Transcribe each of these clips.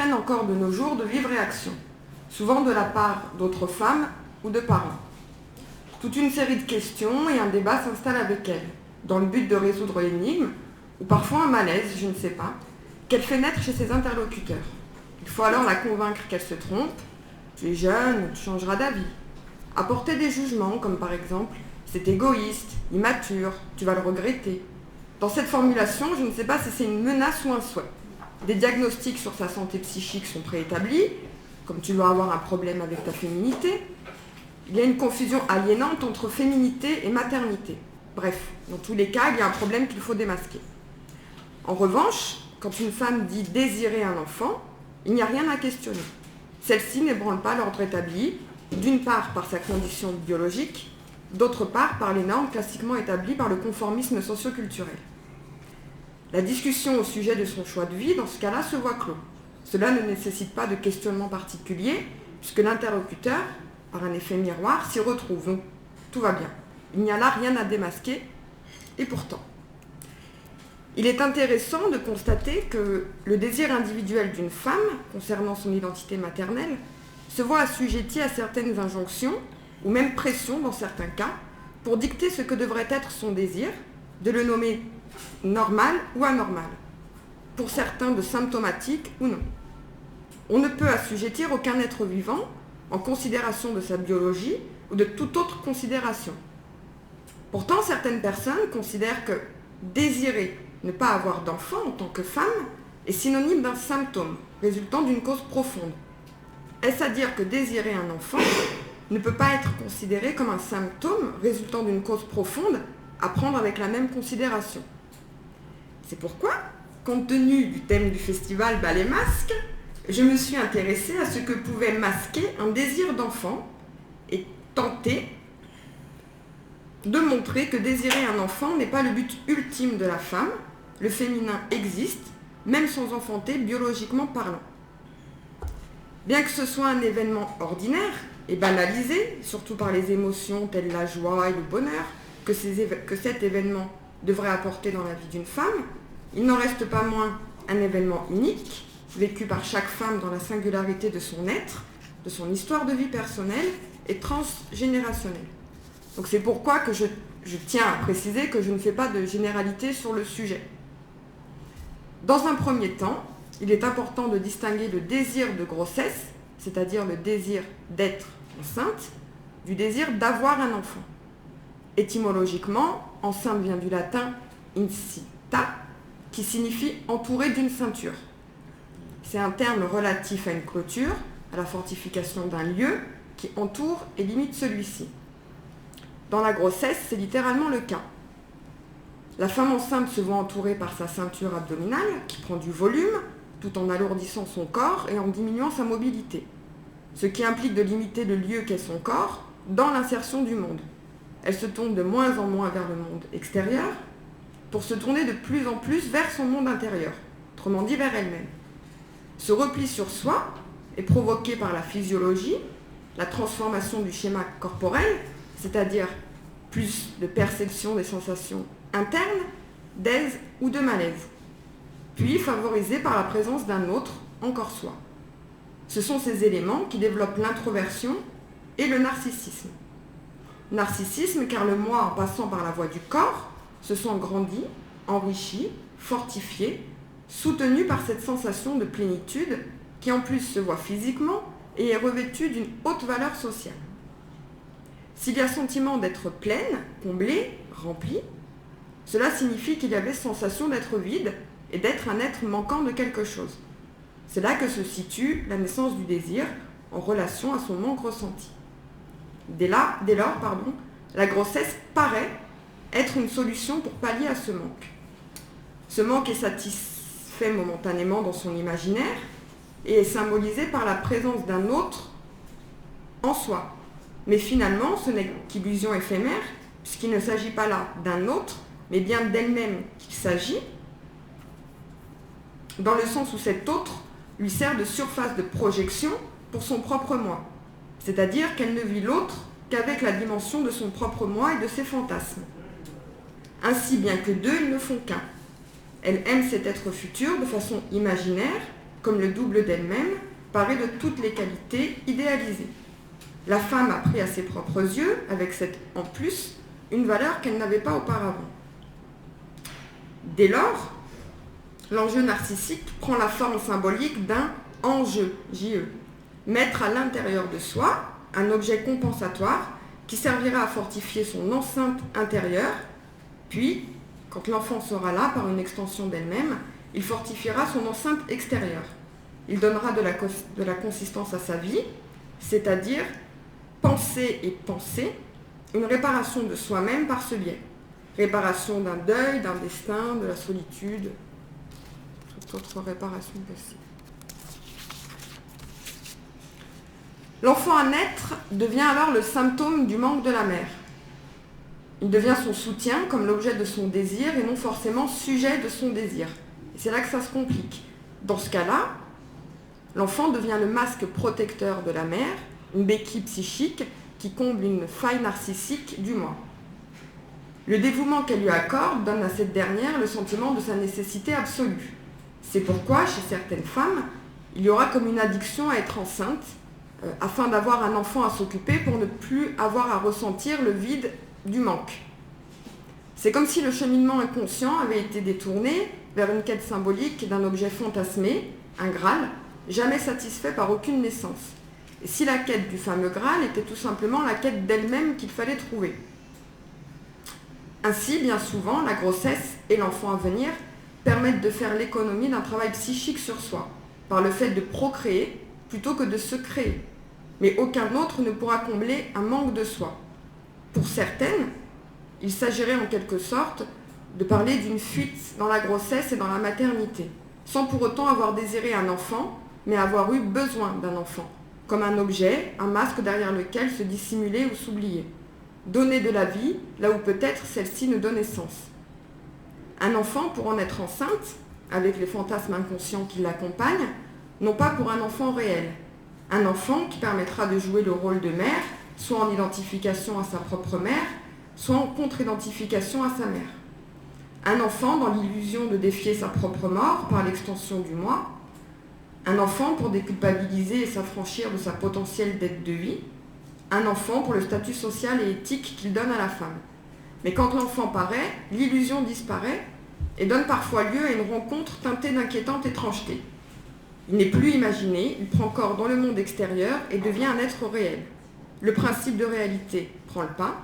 apprennent encore de nos jours de vives réactions, souvent de la part d'autres femmes ou de parents. Toute une série de questions et un débat s'installent avec elle, dans le but de résoudre l'énigme, ou parfois un malaise, je ne sais pas, qu'elle fait naître chez ses interlocuteurs. Il faut alors la convaincre qu'elle se trompe. Tu es jeune, tu changeras d'avis. Apporter des jugements, comme par exemple « c'est égoïste, immature, tu vas le regretter ». Dans cette formulation, je ne sais pas si c'est une menace ou un souhait. Des diagnostics sur sa santé psychique sont préétablis, comme tu dois avoir un problème avec ta féminité. Il y a une confusion aliénante entre féminité et maternité. Bref, dans tous les cas, il y a un problème qu'il faut démasquer. En revanche, quand une femme dit désirer un enfant, il n'y a rien à questionner. Celle-ci n'ébranle pas l'ordre établi, d'une part par sa condition biologique, d'autre part par les normes classiquement établies par le conformisme socio-culturel. La discussion au sujet de son choix de vie, dans ce cas-là, se voit clos. Cela ne nécessite pas de questionnement particulier, puisque l'interlocuteur, par un effet miroir, s'y retrouve. Donc, tout va bien. Il n'y a là rien à démasquer, et pourtant. Il est intéressant de constater que le désir individuel d'une femme, concernant son identité maternelle, se voit assujetti à certaines injonctions, ou même pressions dans certains cas, pour dicter ce que devrait être son désir, de le nommer normal ou anormal, pour certains de symptomatique ou non. On ne peut assujettir aucun être vivant en considération de sa biologie ou de toute autre considération. Pourtant, certaines personnes considèrent que désirer ne pas avoir d'enfant en tant que femme est synonyme d'un symptôme résultant d'une cause profonde. Est-ce à dire que désirer un enfant ne peut pas être considéré comme un symptôme résultant d'une cause profonde à prendre avec la même considération? C'est pourquoi, compte tenu du thème du festival Bal et Masques, je me suis intéressée à ce que pouvait masquer un désir d'enfant et tenter de montrer que désirer un enfant n'est pas le but ultime de la femme. Le féminin existe, même sans enfanter biologiquement parlant. Bien que ce soit un événement ordinaire et banalisé, surtout par les émotions telles la joie et le bonheur que cet événement devrait apporter dans la vie d'une femme, il n'en reste pas moins un événement unique, vécu par chaque femme dans la singularité de son être, de son histoire de vie personnelle et transgénérationnelle. Donc c'est pourquoi que je tiens à préciser que je ne fais pas de généralité sur le sujet. Dans un premier temps, il est important de distinguer le désir de grossesse, c'est-à-dire le désir d'être enceinte, du désir d'avoir un enfant. Étymologiquement, enceinte vient du latin incita, qui signifie entourer d'une ceinture. C'est un terme relatif à une clôture, à la fortification d'un lieu qui entoure et limite celui-ci. Dans la grossesse, c'est littéralement le cas. La femme enceinte se voit entourée par sa ceinture abdominale, qui prend du volume, tout en alourdissant son corps et en diminuant sa mobilité. Ce qui implique de limiter le lieu qu'est son corps dans l'insertion du monde. Elle se tourne de moins en moins vers le monde extérieur, pour se tourner de plus en plus vers son monde intérieur, autrement dit vers elle-même. Ce repli sur soi est provoqué par la physiologie, la transformation du schéma corporel, c'est-à-dire plus de perception des sensations internes, d'aise ou de malaise, puis favorisé par la présence d'un autre, encore soi. Ce sont ces éléments qui développent l'introversion et le narcissisme. Narcissisme car le moi, en passant par la voie du corps, se sent grandi, enrichi, fortifié, soutenu par cette sensation de plénitude qui en plus se voit physiquement et est revêtue d'une haute valeur sociale. S'il y a sentiment d'être pleine, comblée, remplie, cela signifie qu'il y avait sensation d'être vide et d'être un être manquant de quelque chose. C'est là que se situe la naissance du désir en relation à son manque ressenti. Dès lors, la grossesse paraît être une solution pour pallier à ce manque. Ce manque est satisfait momentanément dans son imaginaire et est symbolisé par la présence d'un autre en soi. Mais finalement, ce n'est qu'illusion éphémère, puisqu'il ne s'agit pas là d'un autre, mais bien d'elle-même qu'il s'agit, dans le sens où cet autre lui sert de surface de projection pour son propre moi. C'est-à-dire qu'elle ne vit l'autre qu'avec la dimension de son propre moi et de ses fantasmes. Ainsi, bien que deux, ils ne font qu'un. Elle aime cet être futur de façon imaginaire, comme le double d'elle-même, parée de toutes les qualités idéalisées. La femme a pris à ses propres yeux, avec cette « en plus », une valeur qu'elle n'avait pas auparavant. Dès lors, l'enjeu narcissique prend la forme symbolique d'un « enjeu », J-E, mettre à l'intérieur de soi un objet compensatoire qui servira à fortifier son enceinte intérieure, puis, quand l'enfant sera là par une extension d'elle-même, il fortifiera son enceinte extérieure. Il donnera de la consistance à sa vie, c'est-à-dire penser et penser, une réparation de soi-même par ce biais. Réparation d'un deuil, d'un destin, de la solitude, toute autre réparation possible. L'enfant à naître devient alors le symptôme du manque de la mère. Il devient son soutien comme l'objet de son désir et non forcément sujet de son désir. Et c'est là que ça se complique. Dans ce cas-là, l'enfant devient le masque protecteur de la mère, une béquille psychique qui comble une faille narcissique du moi. Le dévouement qu'elle lui accorde donne à cette dernière le sentiment de sa nécessité absolue. C'est pourquoi, chez certaines femmes, il y aura comme une addiction à être enceinte, afin d'avoir un enfant à s'occuper pour ne plus avoir à ressentir le vide du manque. C'est comme si le cheminement inconscient avait été détourné vers une quête symbolique d'un objet fantasmé, un Graal, jamais satisfait par aucune naissance. Et si la quête du fameux Graal était tout simplement la quête d'elle-même qu'il fallait trouver. Ainsi, bien souvent, la grossesse et l'enfant à venir permettent de faire l'économie d'un travail psychique sur soi, par le fait de procréer plutôt que de se créer. Mais aucun autre ne pourra combler un manque de soi. Pour certaines, il s'agirait en quelque sorte de parler d'une fuite dans la grossesse et dans la maternité, sans pour autant avoir désiré un enfant, mais avoir eu besoin d'un enfant, comme un objet, un masque derrière lequel se dissimuler ou s'oublier. Donner de la vie là où peut-être celle-ci ne donnait sens. Un enfant, pour en être enceinte, avec les fantasmes inconscients qui l'accompagnent, non pas pour un enfant réel. Un enfant qui permettra de jouer le rôle de mère, soit en identification à sa propre mère, soit en contre-identification à sa mère. Un enfant dans l'illusion de défier sa propre mort par l'extension du moi. Un enfant pour déculpabiliser et s'affranchir de sa potentielle dette de vie. Un enfant pour le statut social et éthique qu'il donne à la femme. Mais quand l'enfant paraît, l'illusion disparaît et donne parfois lieu à une rencontre teintée d'inquiétante étrangeté. Il n'est plus imaginé, il prend corps dans le monde extérieur et devient un être réel. Le principe de réalité prend le pas.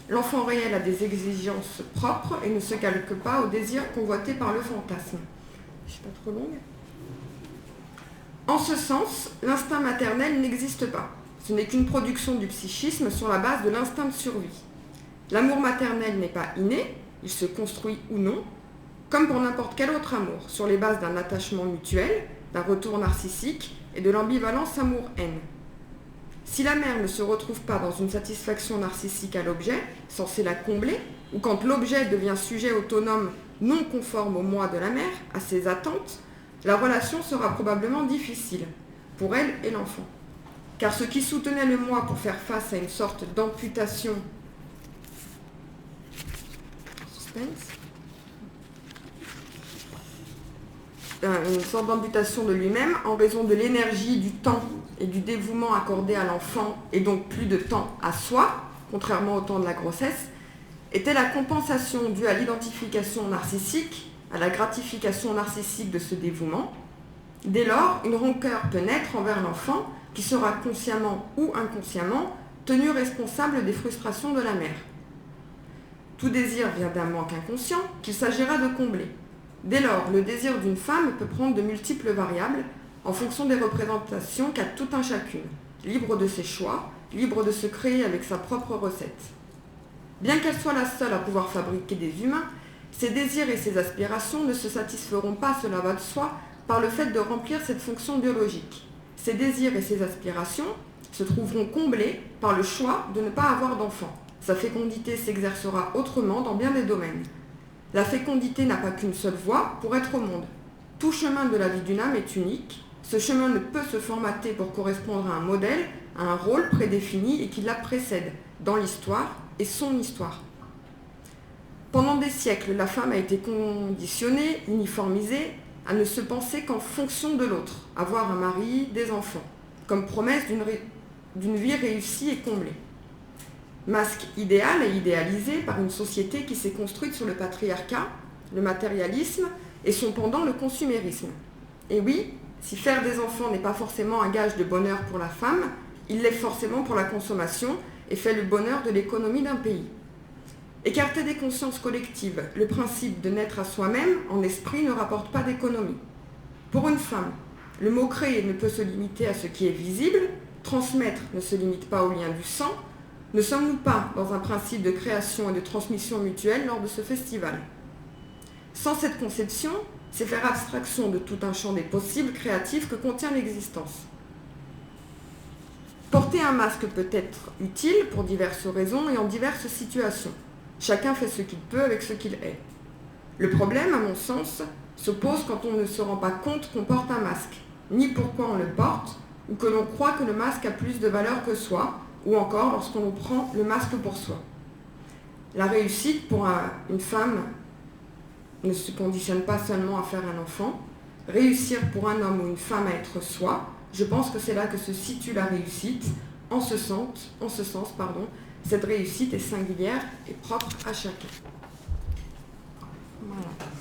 L'enfant réel a des exigences propres et ne se calque pas au désir convoité par le fantasme. Je ne suis pas trop longue. En ce sens, l'instinct maternel n'existe pas. Ce n'est qu'une production du psychisme sur la base de l'instinct de survie. L'amour maternel n'est pas inné, il se construit ou non, comme pour n'importe quel autre amour, sur les bases d'un attachement mutuel, d'un retour narcissique et de l'ambivalence amour-haine. Si la mère ne se retrouve pas dans une satisfaction narcissique à l'objet, censé la combler, ou quand l'objet devient sujet autonome non conforme au moi de la mère, à ses attentes, la relation sera probablement difficile, pour elle et l'enfant. Car ce qui soutenait le moi pour faire face à une sorte d'amputation de lui-même en raison de l'énergie, du temps et du dévouement accordé à l'enfant et donc plus de temps à soi, contrairement au temps de la grossesse, était la compensation due à l'identification narcissique, à la gratification narcissique de ce dévouement. Dès lors, une rancœur peut naître envers l'enfant qui sera consciemment ou inconsciemment tenu responsable des frustrations de la mère. Tout désir vient d'un manque inconscient qu'il s'agira de combler. Dès lors, le désir d'une femme peut prendre de multiples variables en fonction des représentations qu'a tout un chacune, libre de ses choix, libre de se créer avec sa propre recette. Bien qu'elle soit la seule à pouvoir fabriquer des humains, ses désirs et ses aspirations ne se satisferont pas, cela va de soi, par le fait de remplir cette fonction biologique. Ses désirs et ses aspirations se trouveront comblés par le choix de ne pas avoir d'enfant. Sa fécondité s'exercera autrement dans bien des domaines. La fécondité n'a pas qu'une seule voie pour être au monde. Tout chemin de la vie d'une âme est unique. Ce chemin ne peut se formater pour correspondre à un modèle, à un rôle prédéfini et qui la précède dans l'histoire et son histoire. Pendant des siècles, la femme a été conditionnée, uniformisée, à ne se penser qu'en fonction de l'autre, avoir un mari, des enfants, comme promesse d'une vie réussie et comblée. Masque idéal et idéalisé par une société qui s'est construite sur le patriarcat, le matérialisme et son pendant le consumérisme. Et oui, si faire des enfants n'est pas forcément un gage de bonheur pour la femme, il l'est forcément pour la consommation et fait le bonheur de l'économie d'un pays. Écarter des consciences collectives, le principe de naître à soi-même en esprit ne rapporte pas d'économie. Pour une femme, le mot créer ne peut se limiter à ce qui est visible, transmettre ne se limite pas au lien du sang. Ne sommes-nous pas dans un principe de création et de transmission mutuelle lors de ce festival? Sans cette conception, c'est faire abstraction de tout un champ des possibles créatifs que contient l'existence. Porter un masque peut être utile pour diverses raisons et en diverses situations. Chacun fait ce qu'il peut avec ce qu'il est. Le problème, à mon sens, se pose quand on ne se rend pas compte qu'on porte un masque, ni pourquoi on le porte, ou que l'on croit que le masque a plus de valeur que soi, ou encore lorsqu'on prend le masque pour soi. La réussite pour une femme ne se conditionne pas seulement à faire un enfant. Réussir pour un homme ou une femme à être soi, je pense que c'est là que se situe la réussite. En ce sens, cette réussite est singulière et propre à chacun. Voilà.